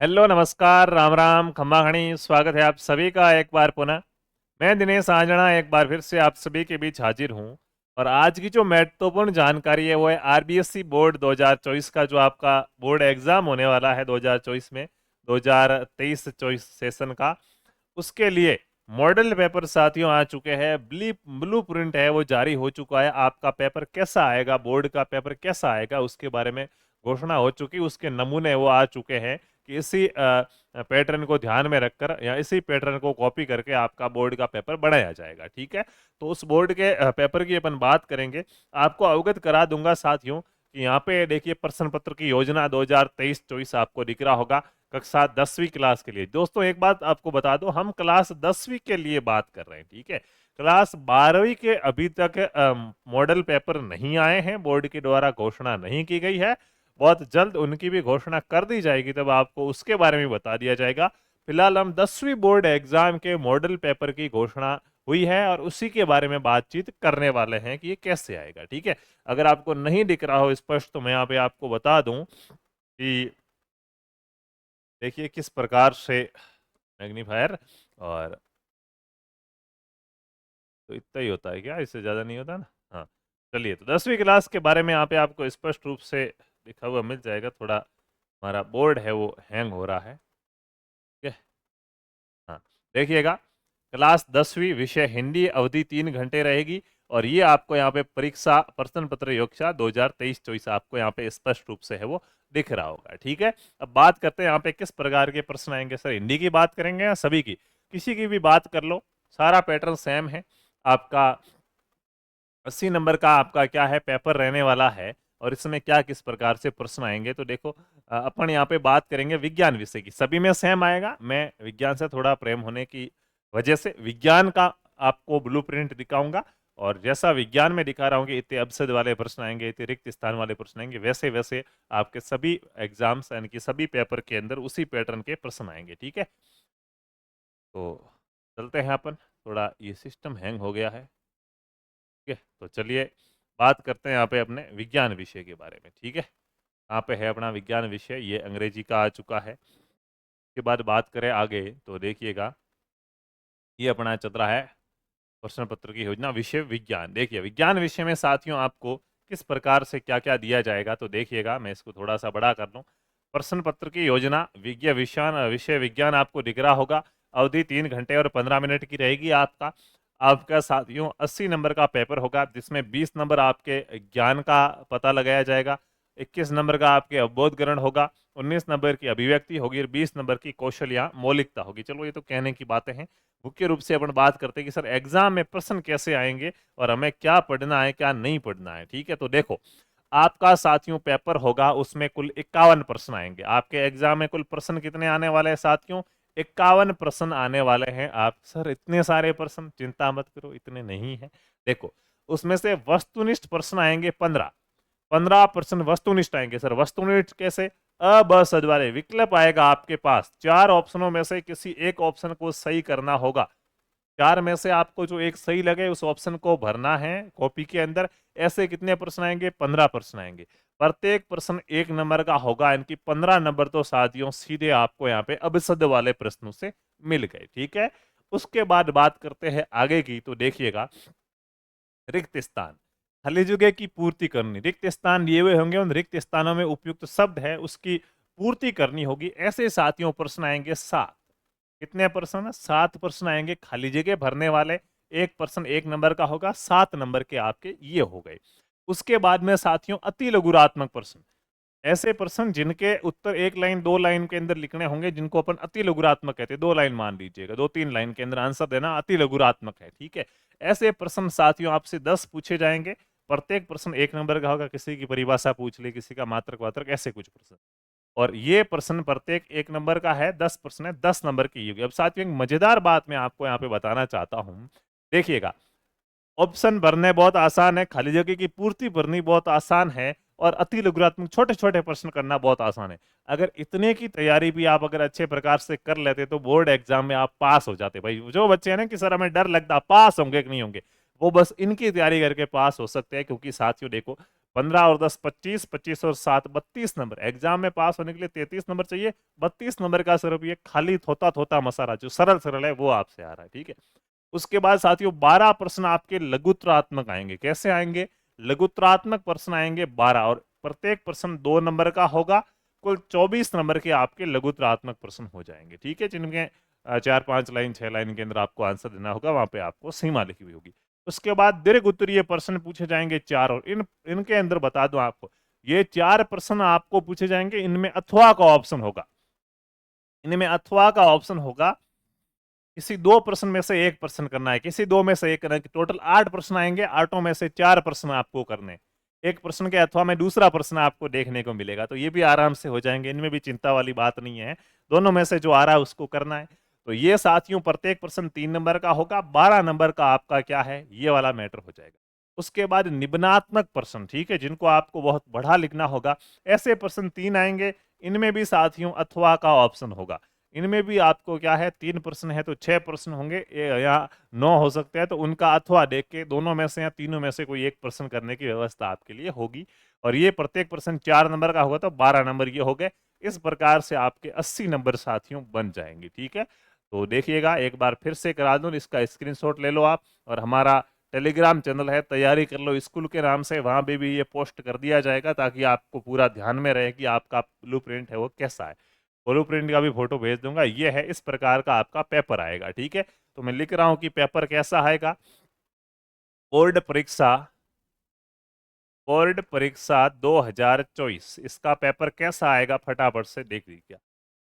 Hello, नमस्कार, राम राम, खम्मा खणी। स्वागत है आप सभी का एक बार पुनः। मैं दिनेश आंजना एक बार फिर से आप सभी के बीच हाजिर हूं। और आज की जो महत्वपूर्ण जानकारी है वो है आरबीएससी बोर्ड 2024 का, जो आपका बोर्ड एग्जाम होने वाला है 2024 में, 2023-24 सेशन का। उसके लिए मॉडल पेपर साथियों आ चुके हैं। ब्लू प्रिंट है वो जारी हो चुका है। आपका पेपर कैसा आएगा, बोर्ड का पेपर कैसा आएगा, उसके बारे में घोषणा हो चुकी। उसके नमूने वो आ चुके हैं कि इसी पैटर्न को ध्यान में रखकर या इसी पैटर्न को कॉपी करके आपका बोर्ड का पेपर बनाया जाएगा। ठीक है, तो उस बोर्ड के पेपर की अपन बात करेंगे। आपको अवगत करा दूंगा साथियों कि यहाँ पे देखिए प्रश्न पत्र की योजना 2023-24 आपको दिख रहा होगा। कक्षा 10वीं क्लास के लिए दोस्तों, एक बात आपको बता दो, हम क्लास 10वीं के लिए बात कर रहे हैं। ठीक है, क्लास 12वीं के अभी तक मॉडल पेपर नहीं आए हैं, बोर्ड के द्वारा घोषणा नहीं की गई है। बहुत जल्द उनकी भी घोषणा कर दी जाएगी, तब आपको उसके बारे में बता दिया जाएगा। फिलहाल हम 10वीं बोर्ड एग्जाम के मॉडल पेपर की घोषणा हुई है और उसी के बारे में बातचीत करने वाले हैं कि ये कैसे आएगा। ठीक है, अगर आपको नहीं दिख रहा हो स्पष्ट तो मैं यहाँ पे आपको बता दूं कि देखिए किस प्रकार से मैग्नीफायर। और तो इतना ही होता है क्या, इससे ज़्यादा नहीं होता ना। हाँ, चलिए, तो 10वीं क्लास के बारे में यहाँ पे आपको स्पष्ट रूप से लिखा हुआ मिल जाएगा। थोड़ा हमारा बोर्ड है वो हैंग हो रहा है। ठीक है, हाँ, देखिएगा, क्लास 10वीं, विषय हिंदी, अवधि 3 घंटे रहेगी। और ये आपको यहाँ पे परीक्षा प्रश्न पत्र योग्यता 2023-24 आपको यहाँ पे स्पष्ट रूप से है वो दिख रहा होगा। ठीक है, अब बात करते हैं यहाँ पे किस प्रकार के प्रश्न आएंगे। सर, हिंदी की बात करेंगे या सभी की, किसी की भी बात कर लो, सारा पैटर्न सेम है आपका। 80 नंबर का आपका क्या है पेपर रहने वाला है। और इसमें क्या किस प्रकार से प्रश्न आएंगे तो देखो, अपन यहाँ पे बात करेंगे विज्ञान विषय की। सभी में सेम आएगा। मैं विज्ञान से थोड़ा प्रेम होने की वजह से विज्ञान का आपको ब्लूप्रिंट दिखाऊंगा। और जैसा विज्ञान में दिखा रहा हूँ कि इतने अपसद वाले प्रश्न आएंगे, इतने रिक्त स्थान वाले प्रश्न आएंगे, वैसे वैसे आपके सभी एग्जाम्स यानी कि सभी पेपर के अंदर उसी पैटर्न के प्रश्न आएंगे। ठीक है, तो चलते हैं अपन। थोड़ा ये सिस्टम हैंग हो गया है। ठीक है, तो चलिए बात करते हैं यहाँ पे अपने विज्ञान विषय के बारे में। ठीक है, यहाँ पे है अपना विज्ञान विषय, ये अंग्रेजी का आ चुका है। उसके बाद बात करें आगे तो देखिएगा, ये अपना चल रहा है प्रश्न पत्र की योजना विषय विज्ञान। देखिए विज्ञान विषय में साथियों आपको किस प्रकार से क्या क्या दिया जाएगा तो देखिएगा, मैं इसको थोड़ा सा बड़ा कर लूँ। प्रश्न पत्र की योजना विषय विज्ञान आपको दिख रहा होगा। अवधि 3 घंटे और 15 मिनट की रहेगी। आपका आपका साथियों 80 नंबर का पेपर होगा, जिसमें 20 नंबर आपके ज्ञान का पता लगाया जाएगा, 21 नंबर का आपके अवबोधकरण होगा, 19 नंबर की अभिव्यक्ति होगी और 20 नंबर की कौशल या मौलिकता होगी। चलो, ये तो कहने की बातें हैं। मुख्य रूप से अपन बात करते हैं कि सर एग्जाम में प्रश्न कैसे आएंगे और हमें क्या पढ़ना है क्या नहीं पढ़ना है। ठीक है, तो देखो, आपका साथियों पेपर होगा, उसमें कुल 51 प्रश्न आएंगे। आपके एग्जाम में कुल प्रश्न कितने आने वाले हैं साथियों? 51 प्रश्न आने वाले हैं। आप सर इतने सारे प्रश्न, चिंता मत करो, इतने नहीं है। देखो, उसमें से वस्तुनिष्ठ प्रश्न आएंगे 15। 15% वस्तुनिष्ठ आएंगे। सर वस्तुनिष्ठ कैसे? अ ब सद वाले विकल्प आएगा आपके पास, चार ऑप्शनों में से किसी एक ऑप्शन को सही करना होगा। चार में से आपको जो एक सही लगे उस ऑप्शन को भरना है कॉपी के अंदर। ऐसे कितने प्रश्न आएंगे? 15 प्रश्न आएंगे। प्रत्येक प्रश्न 1 नंबर का होगा। इनकी 15 नंबर तो साथियों सीधे आपको यहाँ पे अभिसद वाले प्रश्नों से मिल गए। ठीक है, उसके बाद बात करते हैं आगे की, तो देखिएगा, रिक्त स्थान, खाली जगह की पूर्ति करनी। रिक्त स्थान दिए हुए होंगे, उन रिक्त स्थानों में उपयुक्त शब्द है उसकी पूर्ति करनी होगी। ऐसे साथियों प्रश्न आएंगे 7। कितने प्रश्न? 7 प्रश्न आएंगे खाली जगह भरने वाले। एक प्रश्न 1 नंबर का होगा, 7 नंबर के आपके ये हो गए। उसके बाद में साथियों अति लघुरात्मक प्रश्न, ऐसे प्रश्न जिनके उत्तर 1 लाइन 2 लाइन के अंदर लिखने होंगे, जिनको अपन अति लघुरात्मक कहते हैं। 2 लाइन मान लीजिएगा, 2-3 लाइन के अंदर आंसर देना अति लघुरात्मक है। ठीक है, ऐसे प्रश्न साथियों आपसे 10 पूछे जाएंगे। प्रत्येक प्रश्न 1 नंबर का होगा। किसी की परिभाषा पूछ ली, किसी का मात्रक वात्रक, ऐसे कुछ प्रश्न। और ये प्रश्न प्रत्येक 1 नंबर का है। 10 प्रश्न है, 10 नंबर की होगी। अब साथियों एक मजेदार बात मैं आपको यहाँ पे बताना चाहता हूँ। देखिएगा, ऑप्शन भरने बहुत आसान है, खाली जगह की पूर्ति भरनी बहुत आसान है, और अति लघुरात्मक छोटे छोटे प्रश्न करना बहुत आसान है। अगर इतने की तैयारी भी आप अगर अच्छे प्रकार से कर लेते तो बोर्ड एग्जाम में आप पास हो जाते। भाई जो बच्चे हैं ना कि सर हमें डर लगता पास होंगे कि नहीं होंगे, वो बस इनकी तैयारी करके पास हो सकते हैं। क्योंकि साथियों देखो, 15 और 10 25, 25 और 7 32 नंबर। एग्जाम में पास होने के लिए 33 नंबर चाहिए, 32 नंबर का सिर्फ ये खाली थोता थोता मसाला जो सरल सरल है वो आपसे आ रहा है, ठीक है। उसके बाद साथियों 12 प्रश्न आपके लघुत्तरात्मक आएंगे। कैसे आएंगे? लघुत्तरात्मक प्रश्न आएंगे 12, और प्रत्येक प्रश्न 2 नंबर का होगा। कुल 24 नंबर के आपके लघुत्तरात्मक प्रश्न हो जाएंगे, ठीक है, जिनके 4 5 लाइन 6 लाइन के अंदर आपको आंसर देना होगा, वहां पे आपको सीमा लिखी हुई होगी। उसके बाद दीर्घ उत्तरीय प्रश्न पूछे जाएंगे 4, और इनके अंदर बता दूं आपको, ये 4 प्रश्न आपको पूछे जाएंगे, इनमें अथवा का ऑप्शन होगा। इनमें अथवा का ऑप्शन होगा, किसी 2 प्रश्न में से एक प्रश्न करना है, किसी 2 में से एक करना है। टोटल 8 प्रश्न आएंगे, 8 में से 4 प्रश्न आपको करने। एक प्रश्न के अथवा में दूसरा प्रश्न आपको देखने को मिलेगा, तो ये भी आराम से हो जाएंगे, इनमें भी चिंता वाली बात नहीं है। दोनों में से जो आ रहा है उसको करना है। तो ये साथियों प्रत्येक प्रश्न 3 नंबर का होगा, 12 नंबर का आपका क्या है, ये वाला मैटर हो जाएगा। उसके बाद निबनात्मक प्रश्न, ठीक है, जिनको आपको बहुत बढ़ा लिखना होगा, ऐसे प्रश्न 3 आएंगे। इनमें भी साथियों अथवा का ऑप्शन होगा। इनमें भी आपको क्या है, 3 प्रश्न है तो 6 प्रश्न होंगे, या 9 हो सकते हैं, तो उनका अथवा देख के दोनों में से या तीनों में से कोई एक प्रश्न करने की व्यवस्था आपके लिए होगी। और ये प्रत्येक प्रश्न 4 नंबर का होगा, तो 12 नंबर ये हो गए। इस प्रकार से आपके 80 नंबर साथियों बन जाएंगे, ठीक है। तो देखिएगा, एक बार फिर से करा दूं, इसका स्क्रीनशॉट ले लो आप, और हमारा टेलीग्राम चैनल है तैयारी कर लो स्कूल के नाम से, वहां पे भी ये पोस्ट कर दिया जाएगा, ताकि आपको पूरा ध्यान में रहे कि आपका ब्लूप्रिंट है वो कैसा है। ब्लूप्रिंट का भी फोटो भेज दूंगा। ये है, इस प्रकार का आपका पेपर आएगा, ठीक है। तो मैं लिख रहा हूं कि पेपर कैसा आएगा। बोर्ड परीक्षा, बोर्ड परीक्षा 2024, इसका पेपर कैसा आएगा फटाफट से देख लीजिए।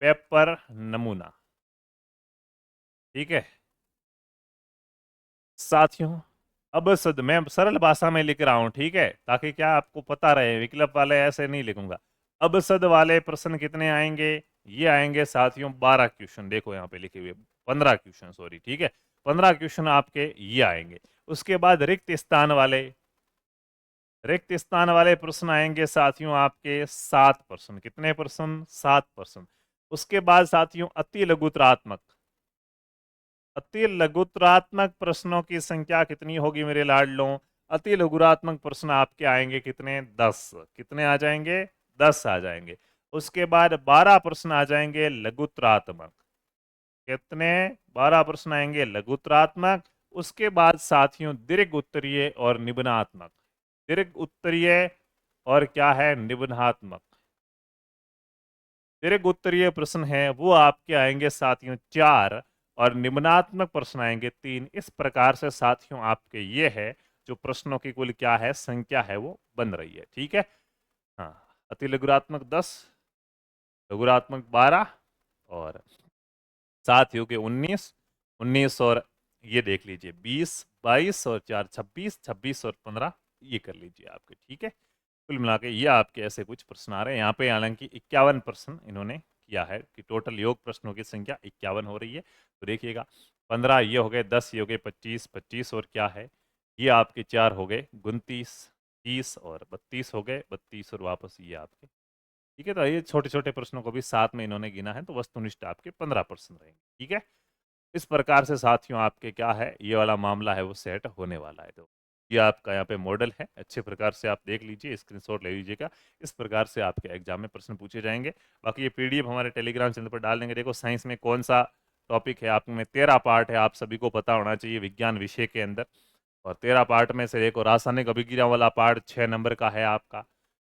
पेपर नमूना, ठीक है साथियों। अब सद मैं सरल भाषा में लिख रहा हूं, ठीक है, ताकि क्या आपको पता रहे, विकल्प वाले ऐसे नहीं लिखूंगा। अब सद वाले प्रश्न कितने आएंगे? ये आएंगे साथियों 12 क्वेश्चन, देखो यहाँ पे लिखे हुए 15 क्वेश्चन, सॉरी, ठीक है, 15 क्वेश्चन आपके ये आएंगे। उसके बाद रिक्त स्थान वाले प्रश्न आएंगे साथियों आपके 7 प्रश्न। कितने प्रश्न? 7 प्रश्न। उसके बाद साथियों अति लघुतरात्मक प्रश्नों की संख्या कितनी होगी मेरे लाडलों? अति लघुरात्मक प्रश्न आपके आएंगे कितने? 10। कितने आ जाएंगे? 10 आ जाएंगे। उसके बाद 12 प्रश्न आ जाएंगे लघुतरात्मक। कितने? 12 प्रश्न आएंगे लघुतरात्मक। उसके बाद साथियों दीर्घ उत्तरीय और निबनात्मक। दीर्घ उत्तरीय और क्या है, निबनात्मक। दीर्घ उत्तरीय प्रश्न है वो आपके आएंगे साथियों 4, और निम्नात्मक प्रश्न आएंगे 3। इस प्रकार से साथियों आपके ये है जो प्रश्नों की कुल क्या है, संख्या है वो बन रही है, ठीक है। हाँ, अति लघुरात्मक 10, लघुरात्मक 12, और साथियों के 19, 19 और ये देख लीजिए 20, 22 और 4 26, 26 और 15 ये कर लीजिए आपके, ठीक है। कुल मिला के ये आपके ऐसे कुछ प्रश्न आ रहे हैं यहाँ पे। हालांकि 51 प्रश्न इन्होंने किया है कि टोटल योग प्रश्नों की संख्या 51 हो रही है। तो देखिएगा 15 ये हो गए, 10 ये हो गए, 25 25 और क्या है ये आपके 4 हो गए 29, 30 और 32 हो गए, 32 और वापस ये आपके, ठीक है। तो ये छोटे छोटे प्रश्नों को भी साथ में इन्होंने गिना है, तो वस्तुनिष्ठ आपके 15 प्रश्न रहेंगे, ठीक है। इस प्रकार से साथियों आपके क्या है, ये वाला मामला है वो सेट होने वाला है। तो ये आपका यहाँ पे मॉडल है, अच्छे प्रकार से आप देख लीजिए, स्क्रीनशॉट ले लीजिएगा। इस प्रकार से आपके एग्जाम में प्रश्न पूछे जाएंगे। बाकी ये पीडीएफ हमारे टेलीग्राम चैनल पर डाल देंगे। देखो साइंस में कौन सा टॉपिक है, आप में 13 पार्ट है, आप सभी को पता होना चाहिए विज्ञान विषय के अंदर। और 13 पार्ट में से देखो रासायनिक अभिक्रिया वाला पार्ट 6 नंबर का है आपका,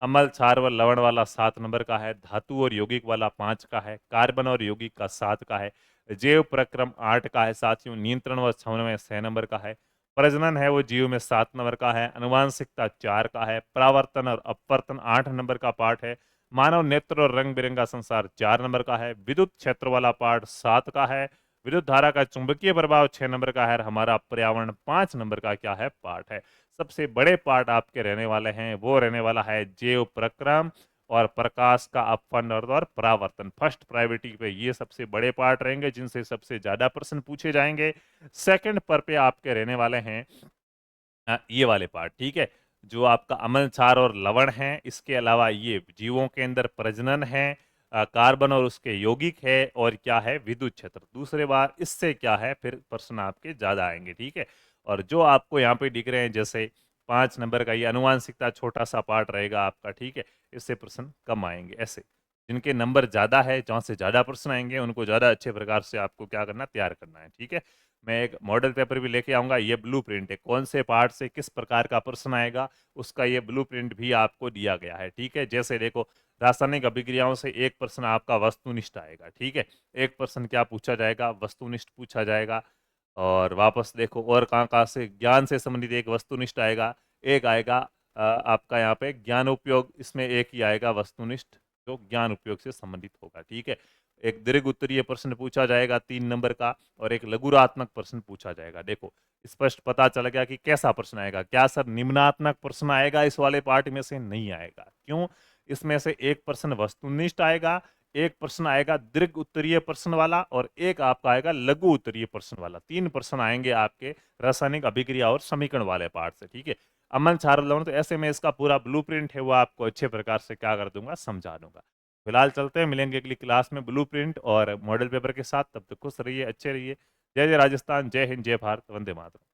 अम्ल क्षार व लवण वाला 7 नंबर का है, धातु और यौगिक वाला 5 का है, कार्बन और यौगिक का 7 का है, जैव प्रक्रम 8 का है साथियों, नियंत्रण व समन्वय 6 नंबर का है, प्रजनन है वो जीव में 7 नंबर का है, अनुवांशिकता 4 का है, परावर्तन और अपवर्तन 8 नंबर का पार्ट है, मानव नेत्र और रंग बिरंगा संसार 4 नंबर का है, विद्युत क्षेत्र वाला पार्ट 7 का है, विद्युत धारा का चुंबकीय प्रभाव 6 नंबर का है, और हमारा पर्यावरण 5 नंबर का क्या है, पार्ट है। सबसे बड़े पार्ट आपके रहने वाले हैं वो रहने वाला है जैव प्रक्रम और प्रकाश का अपव्यय और परावर्तन। फर्स्ट प्रायोरिटी पे ये सबसे बड़े पार्ट रहेंगे, जिनसे सबसे ज्यादा प्रश्न पूछे जाएंगे। सेकंड पर पे आपके रहने वाले हैं ये वाले पार्ट, ठीक है, जो आपका अम्ल क्षार और लवण है। इसके अलावा ये जीवों के अंदर प्रजनन है, कार्बन और उसके यौगिक है, और क्या है, विद्युत क्षेत्र। दूसरे बार इससे क्या है फिर प्रश्न आपके ज्यादा आएंगे, ठीक है। और जो आपको यहाँ पे दिख रहे हैं जैसे 5 नंबर का ये अनुवांशिकता छोटा सा पार्ट रहेगा आपका, ठीक है। इससे प्रश्न कम आएंगे। ऐसे जिनके नंबर ज़्यादा है, जहाँ से ज़्यादा प्रश्न आएंगे, उनको ज़्यादा अच्छे प्रकार से आपको क्या करना, तैयार करना है, ठीक है। मैं एक मॉडल पेपर भी लेके आऊँगा। ये ब्लूप्रिंट है, कौन से पार्ट से किस प्रकार का प्रश्न आएगा उसका ये ब्लूप्रिंट भी आपको दिया गया है, ठीक है। जैसे देखो, रासायनिक अभिक्रियाओं से एक प्रश्न आपका वस्तुनिष्ठ आएगा, ठीक है। एक प्रश्न क्या पूछा जाएगा, वस्तुनिष्ठ पूछा जाएगा। और वापस देखो, और कहाँ से ज्ञान से संबंधित एक वस्तुनिष्ठ आएगा, एक आएगा आपका यहाँ पे ज्ञान उपयोग, इसमें एक ही आएगा वस्तुनिष्ठ जो ज्ञान उपयोग से संबंधित होगा, ठीक है। एक दीर्घ उत्तरीय प्रश्न पूछा जाएगा 3 नंबर का, और एक लघुरात्मक प्रश्न पूछा जाएगा। देखो, स्पष्ट पता चल गया कि कैसा प्रश्न आएगा। क्या सर निम्नात्मक प्रश्न आएगा इस वाले पार्ट में से? नहीं आएगा। क्यों? इसमें से एक प्रश्न वस्तुनिष्ठ आएगा, एक प्रश्न आएगा दीर्घ उत्तरीय प्रश्न वाला, और एक आपका आएगा लघु उत्तरीय प्रश्न वाला। 3 प्रश्न आएंगे आपके रासायनिक अभिक्रिया और समीकरण वाले पार्ट से, ठीक है। अमन छात्र लोगों, तो ऐसे में इसका पूरा ब्लूप्रिंट है वो आपको अच्छे प्रकार से क्या कर दूंगा, समझा दूंगा। फिलहाल चलते हैं, मिलेंगे अगली क्लास में ब्लूप्रिंट और मॉडल पेपर के साथ। तब तक खुश रहिए, अच्छे रहिए। जय जय राजस्थान, जय हिंद, जय भारत, वंदे मातरम।